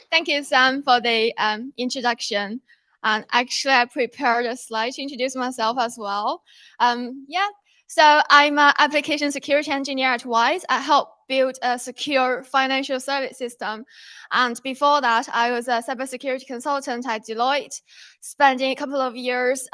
Thank you, Sam, for the introduction. And actually, I prepared a slide to introduce myself as well. Yeah, so I'm an application security engineer at WISE. I help build a secure financial service system. And before that, I was a cybersecurity consultant at Deloitte, spending a couple of years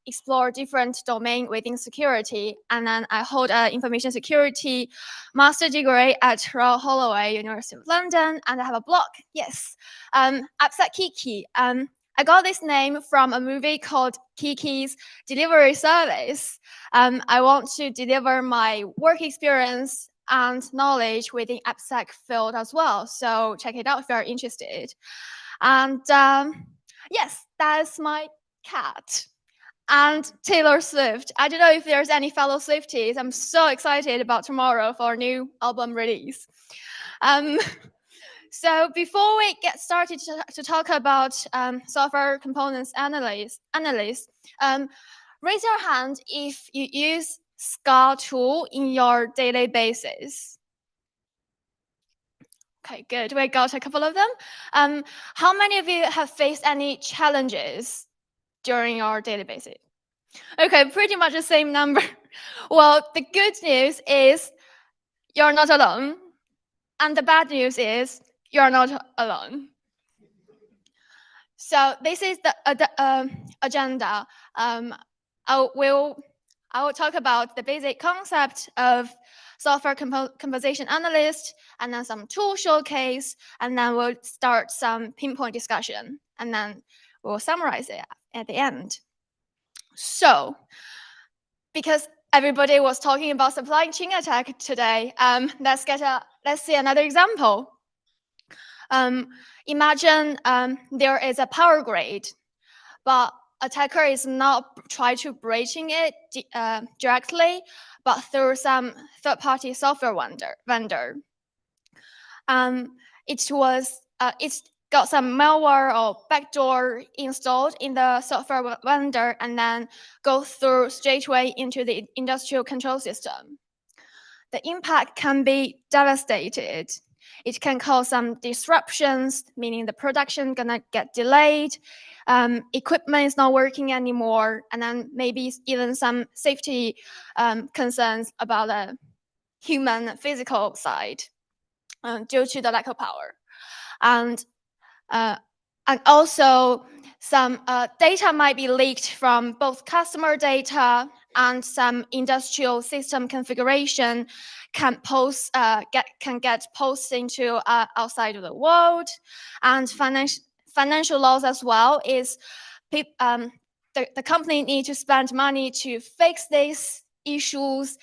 explore different domain within security. And then I hold an information security master degree at Royal Holloway, University of London, and I have a blog. Yes, Upset Kiki. I got this name from a movie called Kiki's Delivery Service. I want to deliver my work experience and knowledge within AppSec field as well. So check it out if you're interested. And yes, that's my cat. And Taylor Swift. I don't know if there's any fellow Swifties. I'm so excited about tomorrow for a new album release. So before we get started to talk about software components analysis, raise your hand if you use SCA tool in your daily basis. Okay, good. We got a couple of them. How many of you have faced any challenges during your daily basis? Okay, pretty much the same number. Well, the good news is you're not alone. And the bad news is you're not alone. So this is the agenda. I will talk about the basic concept of software composition analyst, and then some tool showcase, and then we'll start some pinpoint discussion, and then we'll summarize it at the end. So, because everybody was talking about supply chain attack today, let's see another example. Imagine there is a power grid, but attacker is not trying to breaching it directly, but through some third-party software vendor. It's got some malware or backdoor installed in the software vendor and then go through straightway into the industrial control system. The impact can be devastated. It can cause some disruptions, meaning the production gonna get delayed, equipment is not working anymore, and then maybe even some safety concerns about the human physical side due to the lack of power. And also some data might be leaked from both customer data and some industrial system configuration can get posted into outside of the world. And financial loss as well is the company need to spend money to fix these issues,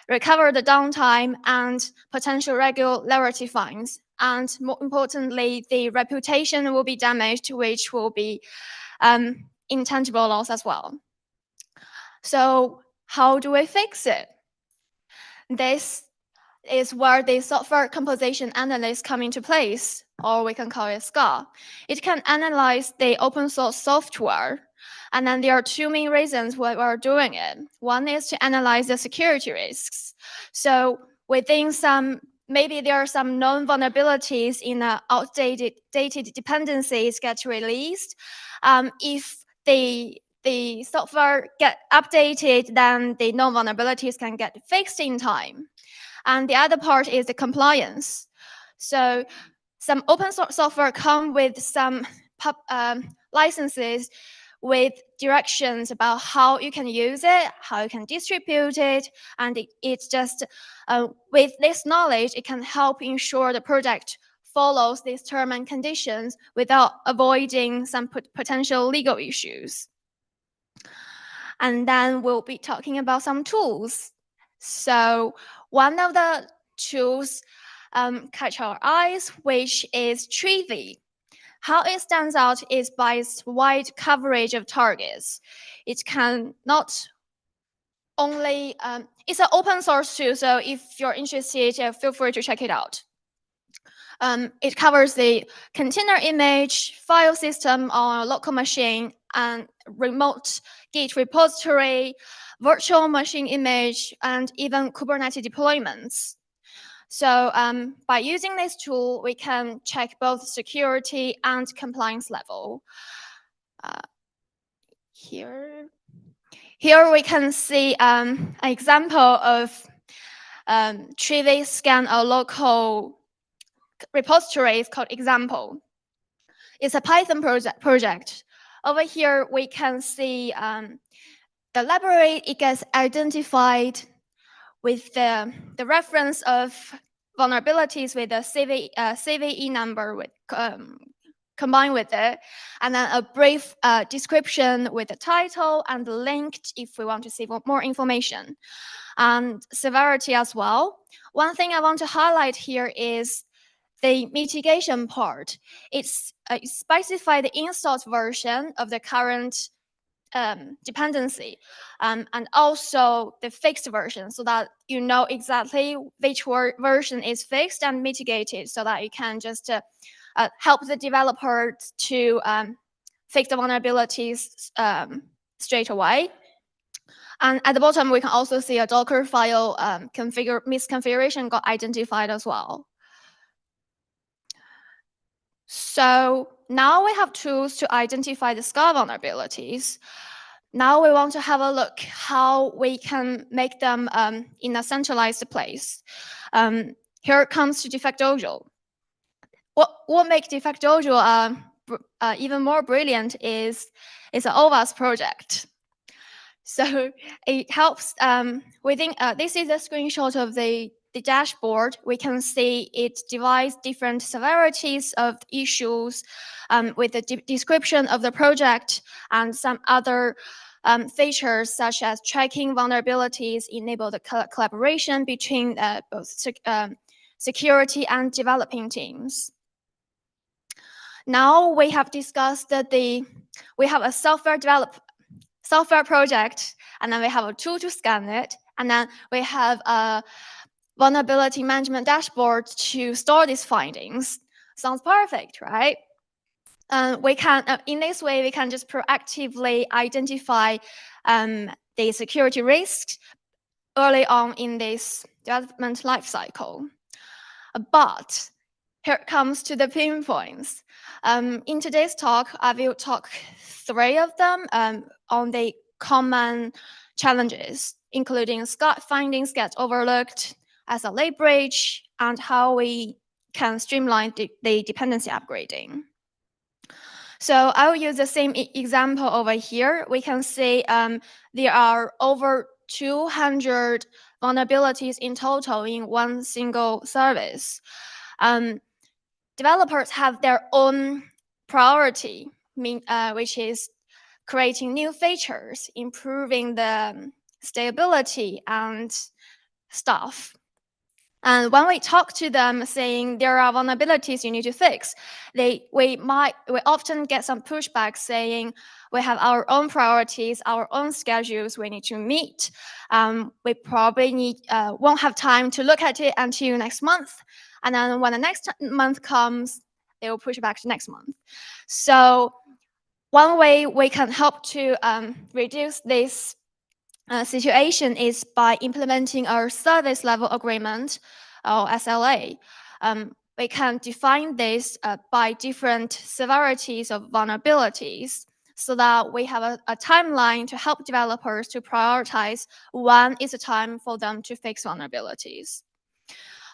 recover the downtime, and potential regulatory fines. And more importantly, the reputation will be damaged, which will be intangible loss as well. So how do we fix it? This is where the software composition analyst come into place, or we can call it SCA. It can analyze the open source software. And then there are two main reasons why we're doing it. One is to analyze the security risks. So within maybe there are some known vulnerabilities in outdated dependencies get released. If the software get updated, then the known vulnerabilities can get fixed in time. And the other part is the compliance. So some open source software come with some licenses with directions about how you can use it, how you can distribute it, and it's just with this knowledge, it can help ensure the project follows these terms and conditions without avoiding some potential legal issues. And then we'll be talking about some tools. So one of the tools catch our eyes, which is Trivy. How it stands out is by its wide coverage of targets. It can not only, it's an open source tool, so if you're interested, feel free to check it out. It covers the container image, file system on a local machine, and remote Git repository, virtual machine image, and even Kubernetes deployments. So by using this tool, we can check both security and compliance level. Here we can see an example of trivial scan a local repository. It's called example. It's a Python project. Over here, we can see the library. It gets identified with the reference of vulnerabilities with a CVE number with combined with it, and then a brief description with the title and linked if we want to see more information, and severity as well. One thing I want to highlight here is the mitigation part. It's specify the installed version of the current dependency, and also the fixed version, so that you know exactly which version is fixed and mitigated, so that you can just help the developer to fix the vulnerabilities straight away. And at the bottom, we can also see a Docker file misconfiguration got identified as well. So now we have tools to identify the SCA vulnerabilities. Now we want to have a look how we can make them in a centralized place. Here comes to Decoding. What makes Decoding even more brilliant is an OWASP project. So it helps within. This is a screenshot of the dashboard. We can see it divides different severities of issues with the description of the project and some other features such as tracking vulnerabilities, enable the collaboration between both security and developing teams. Now we have discussed that we have a software project, and then we have a tool to scan it, and then we have a vulnerability management dashboard to store these findings. Sounds perfect, right? We can, in this way, we can just proactively identify the security risks early on in this development lifecycle. But here it comes to the pain points. In today's talk, I will talk 3 of them on the common challenges, including SCA findings get overlooked, SLA breach, and how we can streamline the dependency upgrading. So I will use the same example over here. We can see there are over 200 vulnerabilities in total in one single service. Developers have their own priority, which is creating new features, improving the stability and stuff. And when we talk to them saying there are vulnerabilities you need to fix, we often get some pushback saying we have our own priorities, our own schedules we need to meet. We probably won't have time to look at it until next month. And then when the next month comes, they will push it back to next month. So one way we can help to reduce this situation is by implementing our service level agreement, or SLA. We can define this by different severities of vulnerabilities, so that we have a timeline to help developers to prioritize when is the time for them to fix vulnerabilities.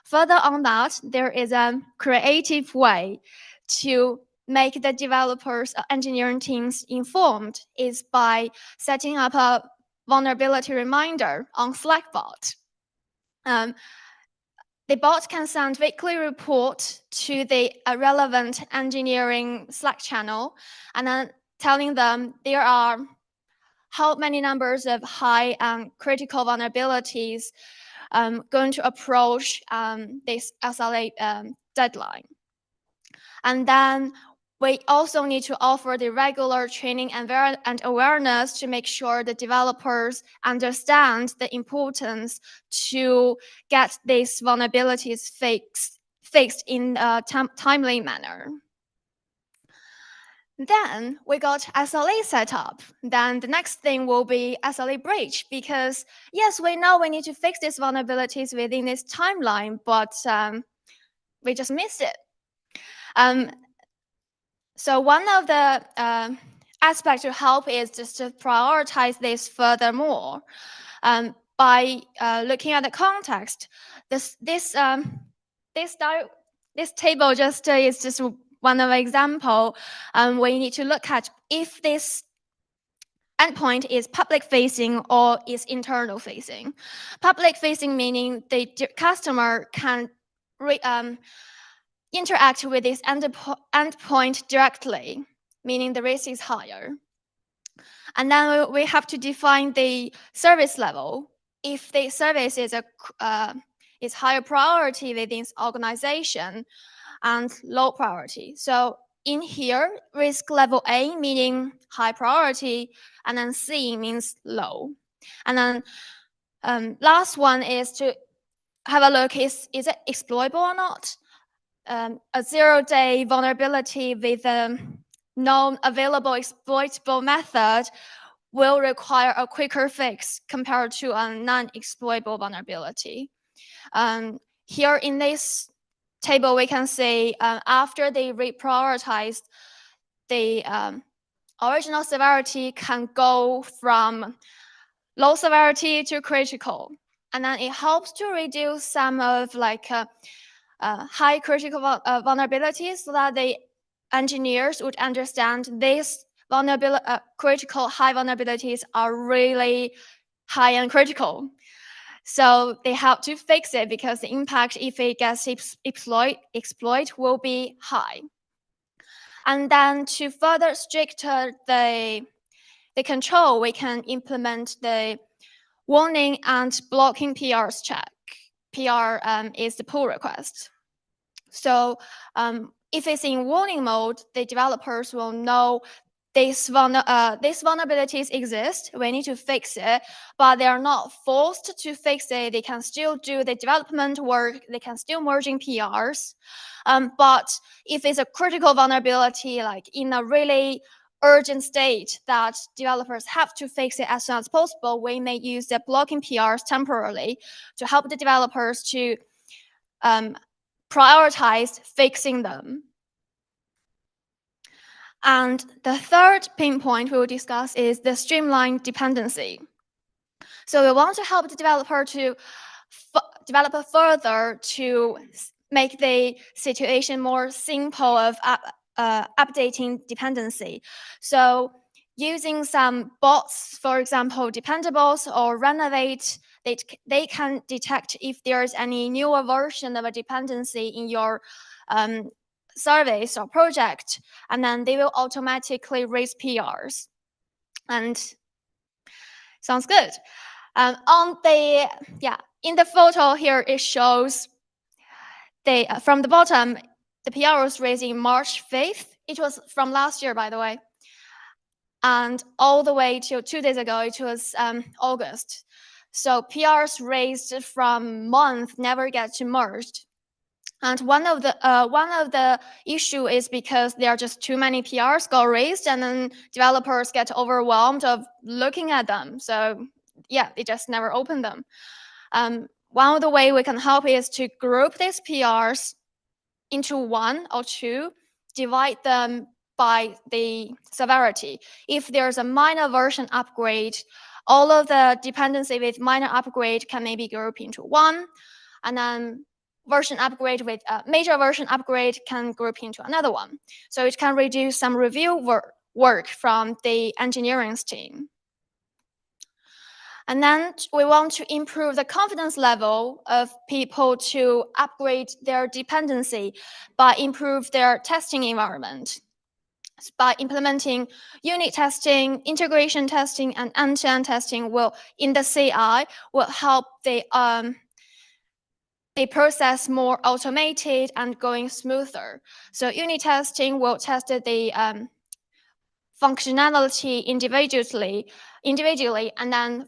Further on that, there is a creative way to make the developers, engineering teams informed, is by setting up a vulnerability reminder on Slack bot. The bot can send weekly report to the relevant engineering Slack channel, and then telling them there are how many numbers of high and critical vulnerabilities going to approach this SLA deadline. And then we also need to offer the regular training and awareness to make sure the developers understand the importance to get these vulnerabilities fixed in a timely manner. Then we got SLA set up. Then the next thing will be SLA breach, because yes, we know we need to fix these vulnerabilities within this timeline, but we just missed it. So one of the aspects to help is just to prioritize this furthermore. By looking at the context, this table just is just one of the example. We need to look at if this endpoint is public facing or is internal facing. Public facing meaning the customer can interact with this endpoint directly, meaning the risk is higher. And then we have to define the service level. If the service is higher priority within this organization and low priority. So in here, risk level A meaning high priority, and then C means low. And then last one is to have a look, is it exploitable or not? A 0-day vulnerability with a known available exploitable method will require a quicker fix compared to a non-exploitable vulnerability. Here in this table, we can see after they reprioritized, the original severity can go from low severity to critical. And then it helps to reduce some of high critical vulnerabilities, so that the engineers would understand these critical high vulnerabilities are really high and critical. So they have to fix it, because the impact if it gets exploit will be high. And then to further stricter the control, we can implement the warning and blocking PRs check. PR is the pull request. So if it's in warning mode, the developers will know these vulnerabilities exist. We need to fix it, but they are not forced to fix it. They can still do the development work. They can still merge in PRs. But if it's a critical vulnerability, like in a really urgent state that developers have to fix it as soon as possible, we may use the blocking PRs temporarily to help the developers to prioritize fixing them. And the third pinpoint we will discuss is the streamlined dependency. So we want to help the developer to develop further to make the situation more simple of updating dependency. So using some bots, for example, dependables or renovate, they can detect if there's any newer version of a dependency in your service or project, and then they will automatically raise PRs. And sounds good. In the photo here, it shows from the bottom, the PR was raised in March 5th. It was from last year, by the way. And all the way to 2 days ago, it was August. So PRs raised from month never get merged. And one of the issue is because there are just too many PRs got raised, and then developers get overwhelmed of looking at them. So yeah, they just never open them. One of the way we can help is to group these PRs into 1 or 2, divide them by the severity. If there's a minor version upgrade, all of the dependency with minor upgrade can maybe group into 1, and then version upgrade with major version upgrade can group into another one. So it can reduce some review work from the engineering team. And then we want to improve the confidence level of people to upgrade their dependency by improve their testing environment. By implementing unit testing, integration testing, and end-to-end testing in the CI will help the process more automated and going smoother. So unit testing will test the functionality individually, and then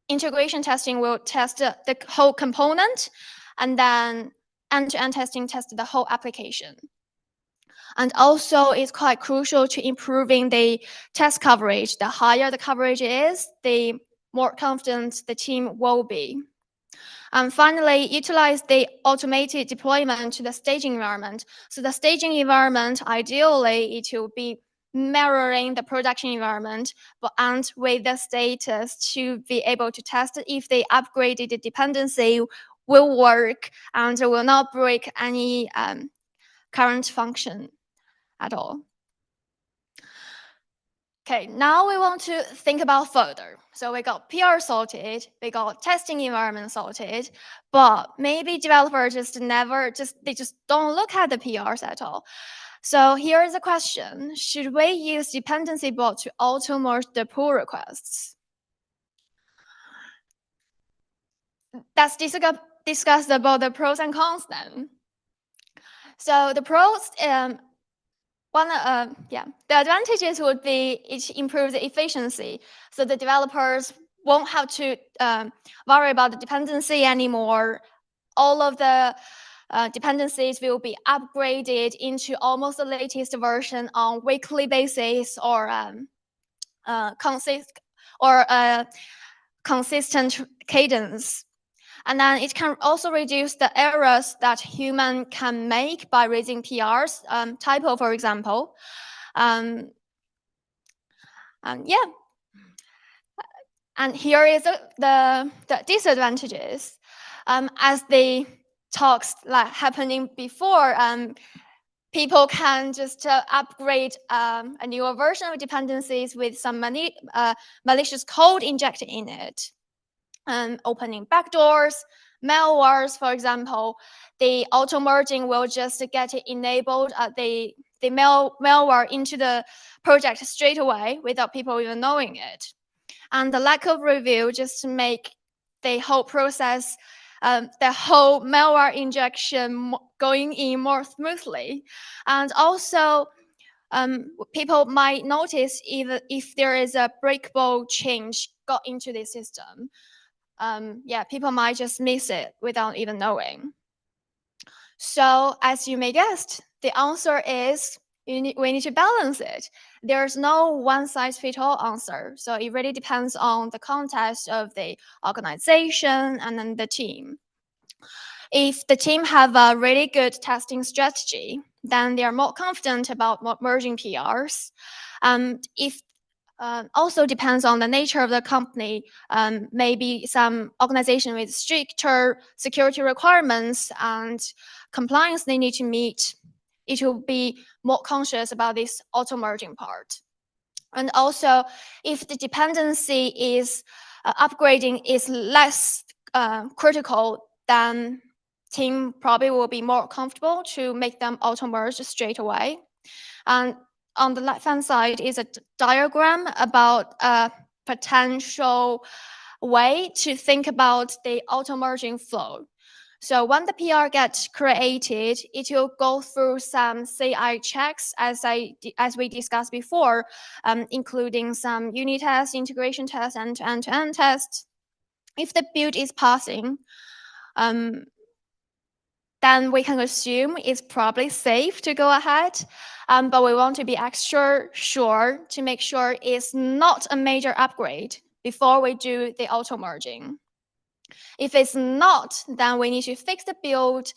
integration testing will test the whole component, and then end-to-end testing test the whole application. And also, it's quite crucial to improving the test coverage. The higher the coverage is, the more confident the team will be. And finally, utilize the automated deployment to the staging environment. So the staging environment, ideally, it will be mirroring the production environment, and with the status to be able to test if the upgraded dependency will work and will not break any current function at all. Okay, now we want to think about further. So we got PR sorted, we got testing environment sorted, but maybe developers they just don't look at the PRs at all. So here is a question: should we use dependency bot to auto merge the pull requests? Let's discuss about the pros and cons then. So the pros, the advantages would be it improves the efficiency. So the developers won't have to worry about the dependency anymore. All of the dependencies will be upgraded into almost the latest version on weekly basis or consistent cadence. And then it can also reduce the errors that human can make by raising PRs, typo, for example. And here is the disadvantages. As the talks like happening before, people can just upgrade a newer version of dependencies with some malicious code injected in it. Opening backdoors, malwares, for example, the auto merging will just get it enabled, the malware into the project straight away without people even knowing it. And the lack of review just to make the whole process, the whole malware injection going in more smoothly. And also, people might notice if there is a breakable change got into the system. People might just miss it without even knowing. So as you may guess, the answer is we need to balance it. There's no one-size-fits-all answer. So it really depends on the context of the organization and then the team. If the team have a really good testing strategy, then they are more confident about merging PRs. If also depends on the nature of the company. Maybe some organization with stricter security requirements and compliance they need to meet, it will be more conscious about this auto merging part. And also, if the dependency is upgrading is less critical, then team probably will be more comfortable to make them auto merge straight away. And on the left-hand side is a diagram about a potential way to think about the auto-merging flow. So when the PR gets created, it will go through some CI checks as we discussed before, including some unit tests, integration tests, and end-to-end tests. If the build is passing, then we can assume it's probably safe to go ahead. But we want to be extra sure to make sure it's not a major upgrade before we do the auto merging. If it's not, then we need to fix the build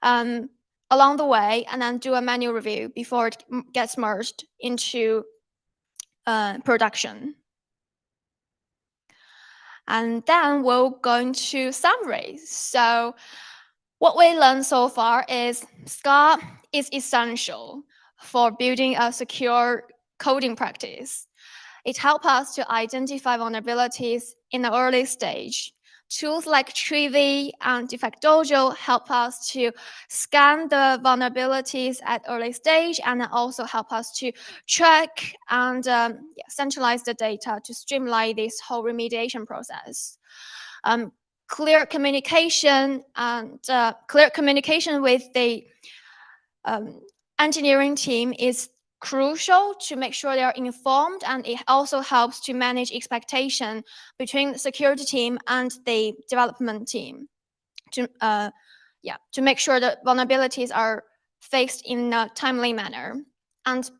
along the way and then do a manual review before it gets merged into production. And then we'll go into summary. So what we learned so far is SCA is essential for building a secure coding practice. It helps us to identify vulnerabilities in the early stage. Tools like Trivy and Defect Dojo help us to scan the vulnerabilities at early stage and also help us to track and centralize the data to streamline this whole remediation process. Clear communication with the engineering team is crucial to make sure they are informed, and it also helps to manage expectation between the security team and the development team to make sure that vulnerabilities are fixed in a timely manner. And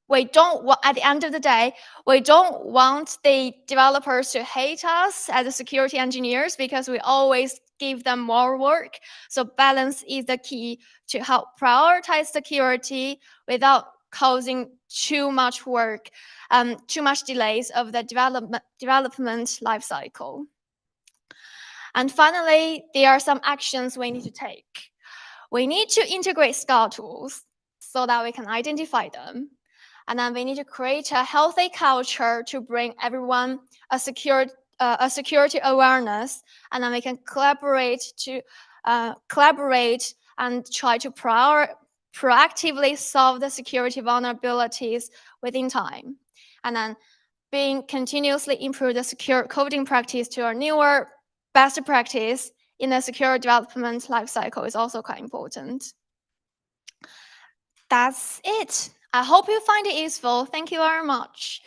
we don't want, at the end of the day, we don't want the developers to hate us as the security engineers because we always give them more work. So balance is the key to help prioritize security without causing too much work, too much delays of the development life cycle. And finally, there are some actions we need to take. We need to integrate SCA tools so that we can identify them. And then we need to create a healthy culture to bring everyone a security awareness. And then we can collaborate and try to proactively solve the security vulnerabilities within time. And then continuously improve the secure coding practice to a newer, best practice in the secure development lifecycle is also quite important. That's it. I hope you find it useful. Thank you very much.